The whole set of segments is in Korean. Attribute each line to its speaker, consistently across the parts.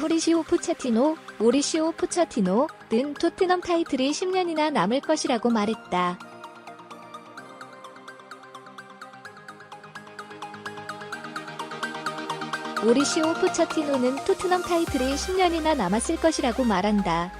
Speaker 1: 마우리시오 포체티노는 토트넘 타이틀이 10년이나 남을 것이라고 말했다. 마우리시오 포체티노는 토트넘 타이틀이 10년이나 남았을 것이라고 말한다.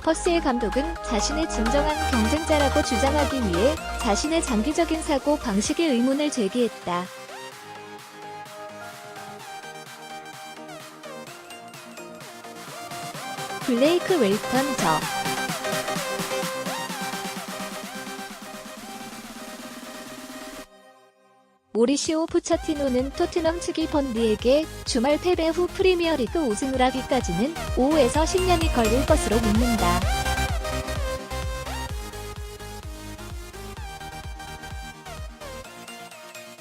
Speaker 1: 스퍼스의 감독은 자신의 진정한 경쟁자라고 주장하기 위해 자신의 장기적인 사고 방식에 의문을 제기했다. 블레이크 웰턴 마우리시오 포체티노는 토트넘 측이 번디에게 주말 패배 후 프리미어리그 우승을 하기까지는 5에서 10년이 걸릴 것으로 믿는다.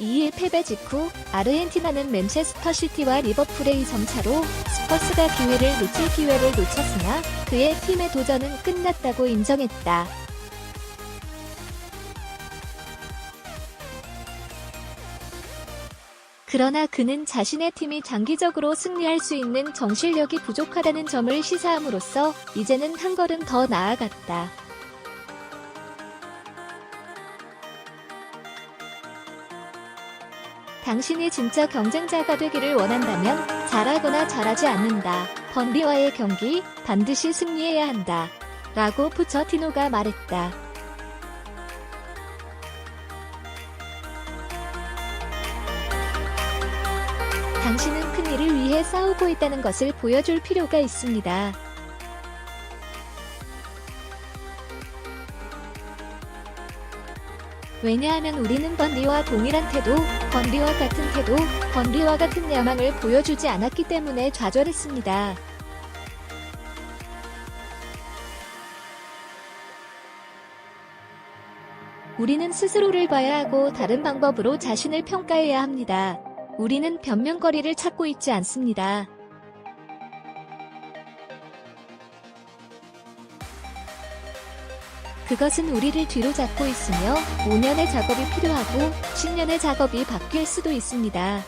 Speaker 1: (2일) 패배 직후 아르헨티나는 맨체스터 시티와 리버풀의 2점 차로 스퍼스가 기회를 놓쳤으나 그의 팀의 도전은 끝났다고 인정했다. 그러나 그는 자신의 팀이 장기적으로 승리할 수 있는 정실력이 부족하다는 점을 시사함으로써 이제는 한 걸음 더 나아갔다. 당신이 진짜 경쟁자가 되기를 원한다면 잘하거나 잘하지 않는다. 번디와의 경기 반드시 승리해야 한다. 라고 포체티노가 말했다. 당신은 큰 일을 위해 싸우고 있다는 것을 보여줄 필요가 있습니다. 왜냐하면 우리는 번디와 동일한 태도, 번디와 같은 태도, 번디와 같은 야망을 보여주지 않았기 때문에 좌절했습니다. 우리는 스스로를 봐야 하고 다른 방법으로 자신을 평가해야 합니다. 우리는 변명거리를 찾고 있지 않습니다. 그것은 우리를 뒤로 잡고 있으며 5년의 작업이 필요하고 10년의 작업이 바뀔 수도 있습니다.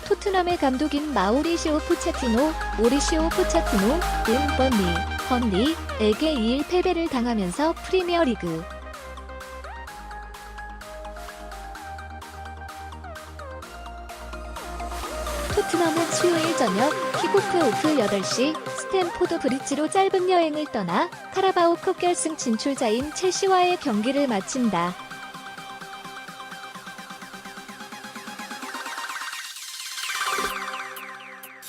Speaker 1: 토트넘의 감독인 마우리시오 포체티노는 번디에게 2일 패배를 당하면서 프리미어리그 토트넘은 수요일 저녁 킥오프 오후 8시 스탠포드 브리지로 짧은 여행을 떠나 카라바오컵 결승 진출자인 첼시와의 경기를 마친다.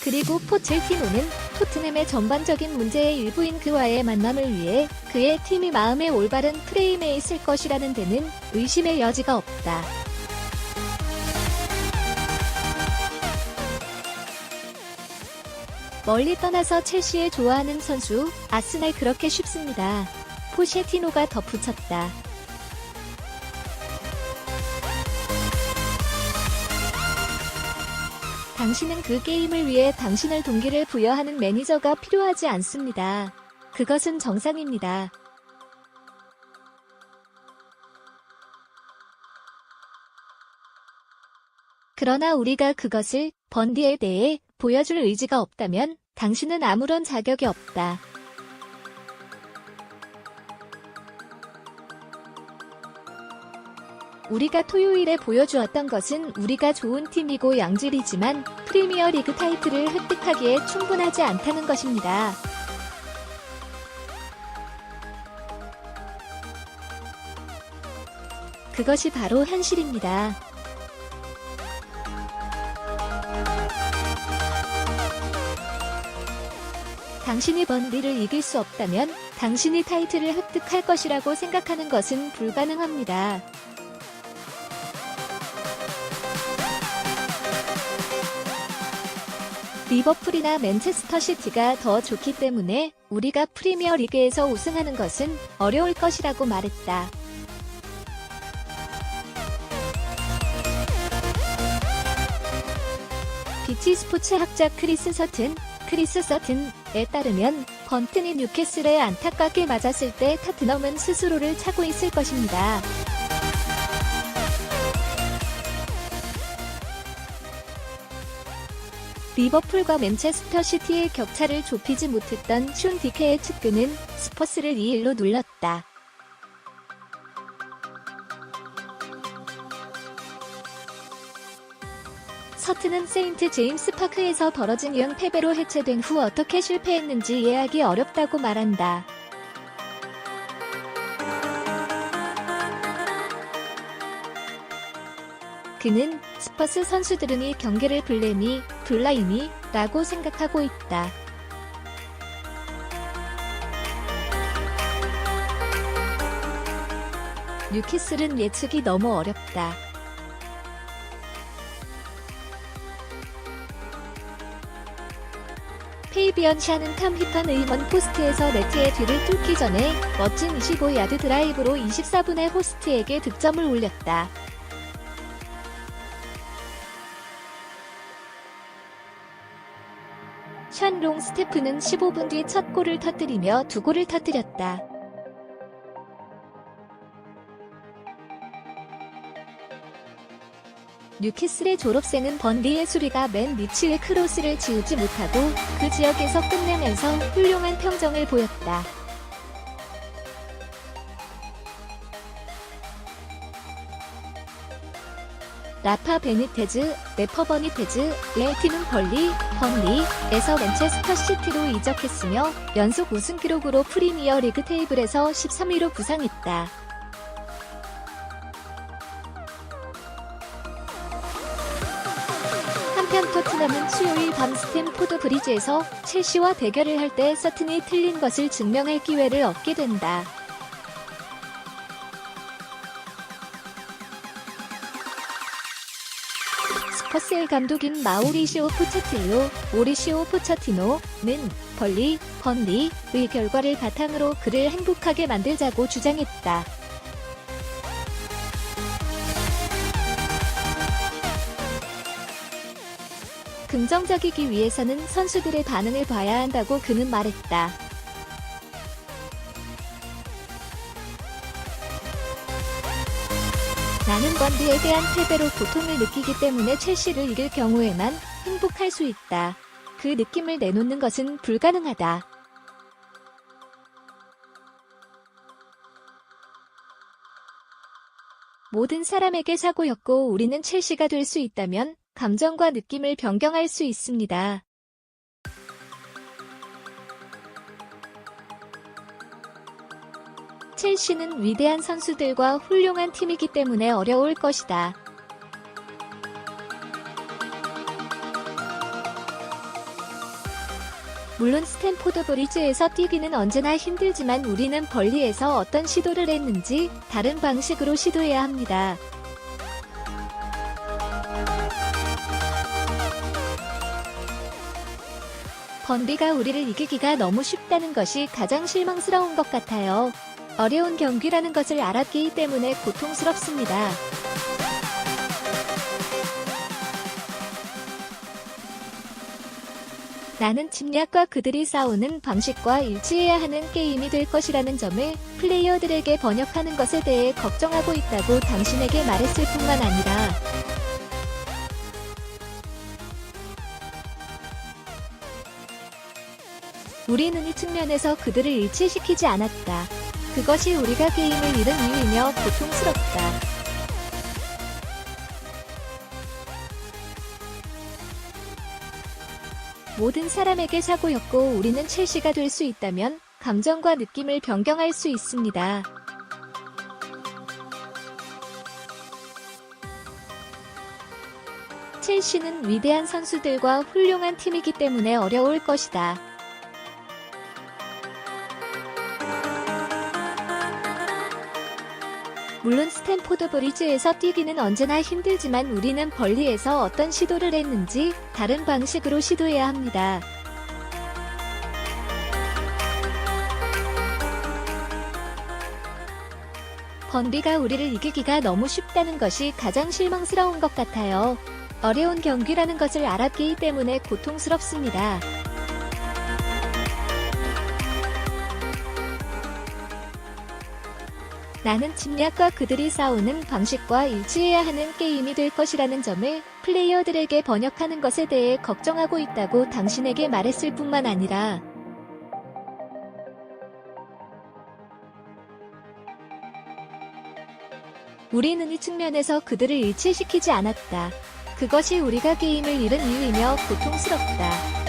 Speaker 1: 그리고 포체티노는 토트넘의 전반적인 문제의 일부인 그와의 만남을 위해 그의 팀이 마음의 올바른 프레임에 있을 것이라는 데는 의심의 여지가 없다. 멀리 떠나서 첼시에 좋아하는 선수, 아스날 그렇게 쉽습니다. 포체티노가 덧붙였다. 당신은 그 게임을 위해 당신을 동기를 부여하는 매니저가 필요하지 않습니다. 그것은 정상입니다. 그러나 우리가 그것을 번디에 대해 보여줄 의지가 없다면 당신은 아무런 자격이 없다. 우리가 토요일에 보여주었던 것은 우리가 좋은 팀이고 양질이지만 프리미어리그 타이틀을 획득하기에 충분하지 않다는 것입니다. 그것이 바로 현실입니다. 당신이 번디를 이길 수 없다면 당신이 타이틀을 획득할 것이라고 생각하는 것은 불가능합니다. 리버풀이나 맨체스터 시티가 더 좋기 때문에 우리가 프리미어 리그에서 우승하는 것은 어려울 것이라고 말했다. BT 스포츠 학자 크리스 서튼에 따르면 번튼이 뉴캐슬에 안타깝게 맞았을 때 토트넘은 스스로를 차고 있을 것입니다. 리버풀과 맨체스터 시티의 격차를 좁히지 못했던 슌 디케의 측근은 스퍼스를 2-1로 눌렀다. 서튼은 세인트 제임스 파크에서 벌어진 연패배로 해체된 후 어떻게 실패했는지 이해하기 어렵다고 말한다. 그는 스퍼스 선수들은 이 경기를 블라임이라고 생각하고 있다. 뉴캐슬은 예측이 너무 어렵다. 페이비언 샤는 탐 히턴 의먼 포스트에서 네트의 뒤를 뚫기 전에 멋진 25야드 드라이브로 24분에 호스트에게 득점을 올렸다. 샨 롱스테프는 15분 뒤 첫 골을 터뜨리며 2골을 터뜨렸다. 뉴캐슬의 졸업생은 번리의 수리가 맨 리치의 크로스를 지우지 못하고 그 지역에서 끝내면서 훌륭한 평정을 보였다. 라파 베니테즈, 레퍼 버니테즈, 레팀은 번리에서 맨체스터 시티로 이적했으며 연속 우승 기록으로 프리미어 리그 테이블에서 13위로 부상했다. 한편 토트넘은 수요일 밤 스탬포드 브리지에서 첼시와 대결을 할 때 서튼이 틀린 것을 증명할 기회를 얻게 된다. 스퍼스의 감독인 마우리시오 포체티노는 번리의 결과를 바탕으로 그를 행복하게 만들자고 주장했다. 긍정적이기 위해서는 선수들의 반응을 봐야 한다고 그는 말했다. 나는 번리에 대한 패배로 고통을 느끼기 때문에 첼시를 이길 경우에만 행복할 수 있다. 그 느낌을 내놓는 것은 불가능하다. 모든 사람에게 사고였고 우리는 첼시가 될 수 있다면 감정과 느낌을 변경할 수 있습니다. 첼시는 위대한 선수들과 훌륭한 팀이기 때문에 어려울 것이다. 물론 스탬포드 브리지에서 뛰기는 언제나 힘들지만 우리는 번리에서 어떤 시도를 했는지 다른 방식으로 시도해야 합니다. 번리가 우리를 이기기가 너무 쉽다는 것이 가장 실망스러운 것 같아요. 어려운 경기라는 것을 알았기 때문에 고통스럽습니다. 나는 침략과 그들이 싸우는 방식과 일치해야 하는 게임이 될 것이라는 점을 플레이어들에게 번역하는 것에 대해 걱정하고 있다고 당신에게 말했을 뿐만 아니라 우리는 이 측면에서 그들을 일치시키지 않았다. 그것이 우리가 게임을 잃은 이유이며 고통스럽다. 모든 사람에게 사고였고 우리는 첼시가 될 수 있다면 감정과 느낌을 변경할 수 있습니다. 첼시는 위대한 선수들과 훌륭한 팀이기 때문에 어려울 것이다. 물론 스탬포드 브리지에서 뛰기는 언제나 힘들지만 우리는 번리에서 어떤 시도를 했는지 다른 방식으로 시도해야 합니다. 번리가 우리를 이기기가 너무 쉽다는 것이 가장 실망스러운 것 같아요. 어려운 경기라는 것을 알았기 때문에 고통스럽습니다. 나는 침략과 그들이 싸우는 방식과 일치해야 하는 게임이 될 것이라는 점을 플레이어들에게 번역하는 것에 대해 걱정하고 있다고 당신에게 말했을 뿐만 아니라 우리는 이 측면에서 그들을 일치시키지 않았다. 그것이 우리가 게임을 잃은 이유이며 고통스럽다.